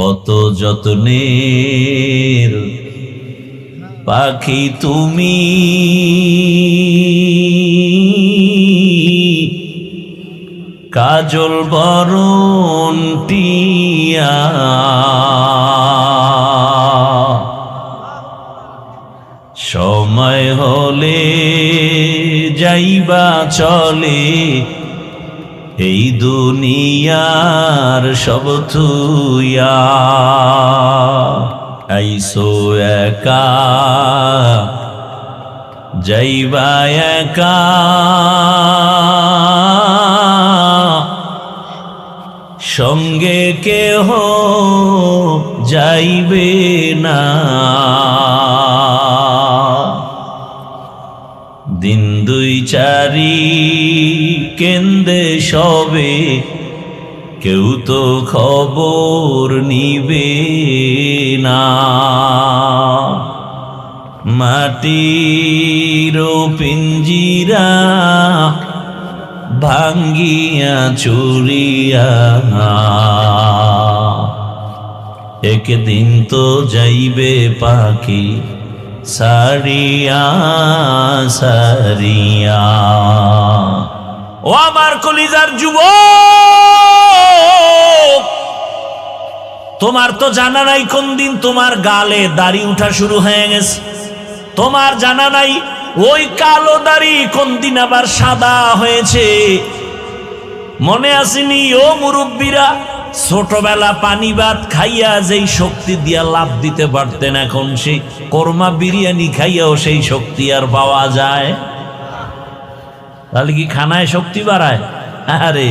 কত যত্নের পাখি তুমি, কাজল বরণ টিয়া। সময় হলে যাইবা চলে, এই দুনিয়ার সব থুইয়া। আইসো একা যাইবা একা, সঙ্গে কেহ যাইবে না। দিন দুই চারি কেন্দে সবে, কেউ তো খবর নিবে না। মাটির পিঞ্জিরা ভাঙ্গিয়া চুরিয়া, একদিন তো যাইবে পাখি সারিয়া সারিয়া। ও আমার কলিজার যুবক, তোমার তো জানা নাই কোন দিন তোমার গালে দাড়ি উঠা শুরু হয়ে গেছে। তোমার জানা নাই ওই কালো দাড়ি কোন দিন আবার সাদা হয়েছে। মনে আসেনি ও মুরব্বীরা, ছোটবেলা পানি ভাত খাইয়া যেই শক্তি দিয়া লাভ দিতে পারতেন, এখন সেই কোরমা বিরিয়ানি খাইয়াও সেই শক্তি আর পাওয়া যায়? তাহলে কি খানায় শক্তি বাড়ায়? আরে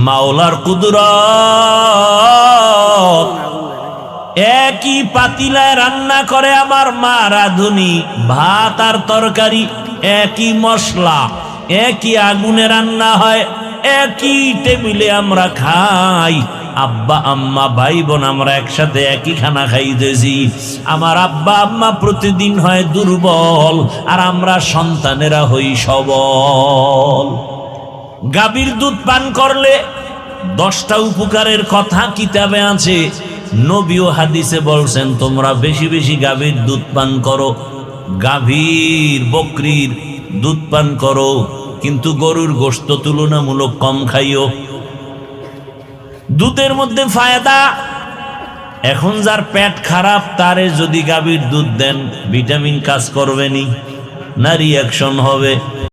মাওলার কুদরত। একই পাতিলায় রান্না করে আমার মা রাঁধুনি, ভাত আর তরকারি একই মশলা, একই আগুনে রান্না হয়, একই টেবিলে আমরা খাই। আব্বা আম্মা ভাই বোন আমরা একসাথে একই খানা খাইতেছি। আমার আব্বা আম্মা প্রতিদিন হয় দুর্বল, আর আমরা সন্তানেরা হই সবল। গাভীর দুধ পান করলে 10টা উপকারের কথা কিতাবে আছে। নবী ও হাদিসে বলছেন তোমরা বেশি বেশি গাভীর দুধ পান করো, গাভীর বকরির দুধ পান করো, কিন্তু গরুর গোশত তুলনামূলক কম খাইও। দুধের মধ্যে ফায়দা। এখন যার পেট খারাপ তারে যদি গাভীর দুধ দেন, ভিটামিন কাজ করবে নি, না রিঅ্যাকশন হবে?